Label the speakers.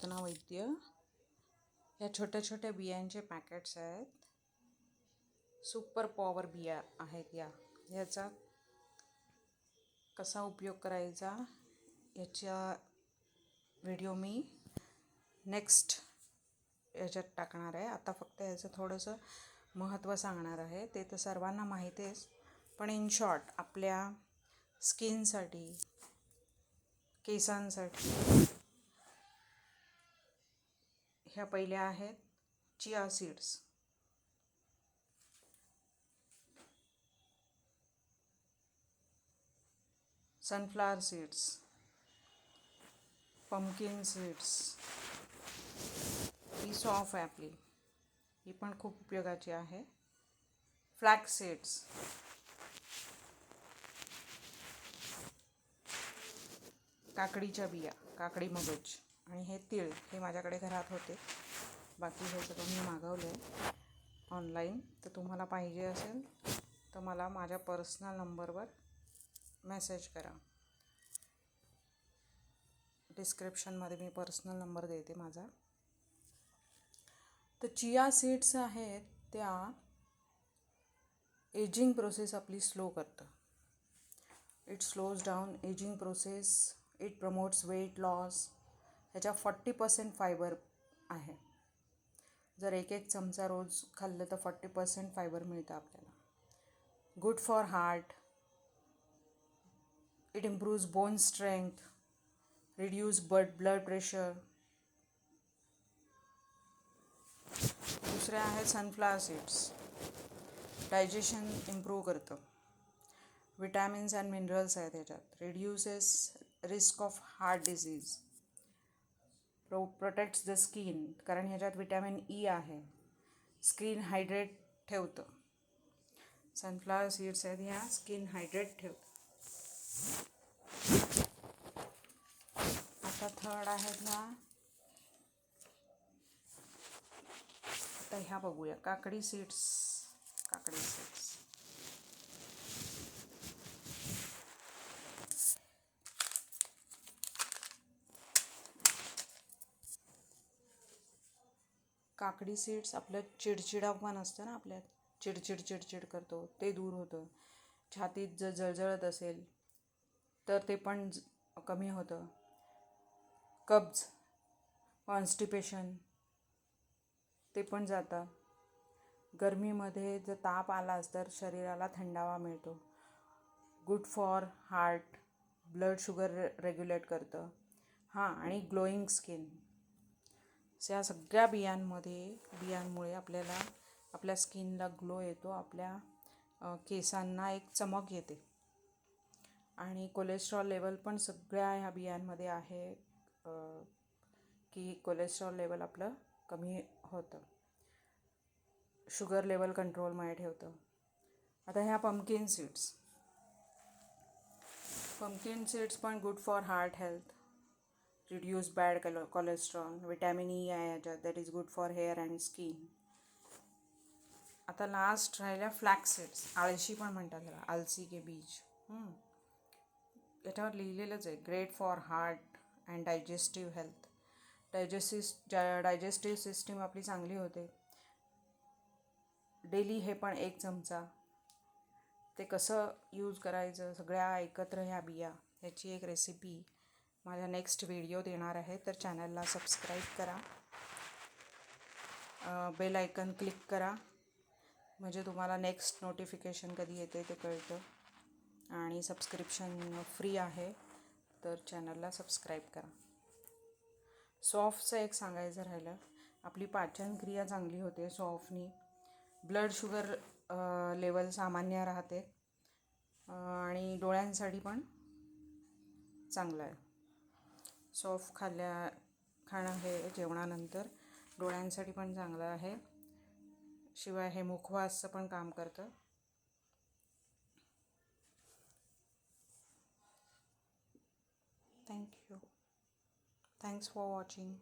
Speaker 1: कीर्तना वैद्य। या छोट्या छोट्या बियांचे पॅकेट्स आहेत. सुपर पॉवर बिया आहेत याचा कसा उपयोग करायचा याचा व्हिडिओ मी नेक्स्ट याच्यात टाकणार आहे. आता फक्त याचं थोडंसं महत्त्व सांगणार आहे. ते तर सर्वांना माहिती आहेच, पण इन शॉर्ट आपल्या स्किनसाठी, केसांसाठी ह्या पहिल्या आहेत chia seeds. Sunflower seeds, pumpkin seeds, ही सॉफ आहे आपली, ही पण खूप उपयोगाची आहे. फ्लॅक्स सीड्स, काकडीच्या बिया, काकडी मगज, आणि हे तीळ, हे माझ्याकडे घरात होते. बाकी हे सगळं मी मागवलं आहे ऑनलाईन. तर तुम्हाला पाहिजे असेल तर मला माझ्या पर्सनल नंबरवर मेसेज करा. डिस्क्रिप्शनमध्ये मी पर्सनल नंबर देते माझा. तर चिया सीड्स आहेत त्या एजिंग प्रोसेस आपली स्लो करतं. It slows down ageing process. It promotes weight loss. ह्याच्या 40% फायबर आहे. जर एक चमचा रोज खाल्लं तर 40% फायबर मिळतं आपल्याला. Good for heart. It improves bone strength. Reduce blood pressure. दुसरे आहे सनफ्लावर सीड्स. डायजेशन इम्प्रूव्ह करतं. विटॅमिन्स अँड मिनरल्स आहेत ह्याच्यात. Reduces risk of heart disease. Protects the skin, कारण ह्याच्यात विटॅमिन ई आहे. स्किन हायड्रेट ठेवतं. सनफ्लावर सीड्स आहेत ह्या स्किन हायड्रेट ठेवतं. आता थर्ड आहेत ना, आता ह्या बघूया. काकडी सीड्स. काकडी सीड्स काकडी सीड्स आपलं चिडचिडापण असतं ना, आपल्यात चिडचिड करतो, ते दूर होतं. छातीत जर जळजळत असेल तर ते पण कमी होतं. कब्ज, कॉन्स्टिपेशन, ते पण जातं. गरमीमध्ये जर ताप आलाच तर शरीराला थंडावा मिळतो. Good for heart. Blood sugar regulate करतं. आणि ग्लोईंग स्किन. या सगळ्या बियांमुळे आपल्याला आपल्या स्किनला ग्लो येतो. आपल्या केसांना एक चमक येते. आणि कोलेस्ट्रॉल लेवल पण सगळ्या ह्या बियांमध्ये आहे की कोलेस्ट्रॉल लेवल आपलं कमी होतं. शुगर लेवल कंट्रोलमध्ये ठेवतं. आता ह्या पंपकिन सीड्स. पंपकिन सीड्स पण good for heart health. Reduce bad cholesterol. Vitamin E आहे ह्याच्यात, that is good for hair and skin. आता लास्ट राहिल्या फ्लॅक्स सीड्स. आळशी पण म्हणतात त्याला, आलसी के बीज. याच्यावर लिहिलेलंच आहे, great for heart and digestive health. Digestive system आपली चांगली होते. डेली हे पण 1 चमचा. ते कसं यूज करायचं सगळ्या एकत्र ह्या बिया, ह्याची एक रेसिपी माझ्या नेक्स्ट व्हिडिओ देणार आहे. तर चॅनलला सबस्क्राईब करा. बेल आयकन क्लिक करा, म्हणजे तुम्हाला नेक्स्ट नोटिफिकेशन कधी येते ते कळतं. आणि सबस्क्रिप्शन फ्री आहे, तर चॅनलला सबस्क्राईब करा. सॉफ्टचं एक सांगायचं राहिलं, आपली पाचनक्रिया चांगली होते सॉफ्टनी. ब्लड शुगर लेवल सामान्य राहते. आणि डोळ्यांसाठी पण चांगलं आहे. सॉफ्ट खाणं हे जेवणानंतर डोळ्यांसाठी पण चांगलं आहे. शिवाय हे मुखवासचं पण काम करतं. थँक्यू. Thanks for watching.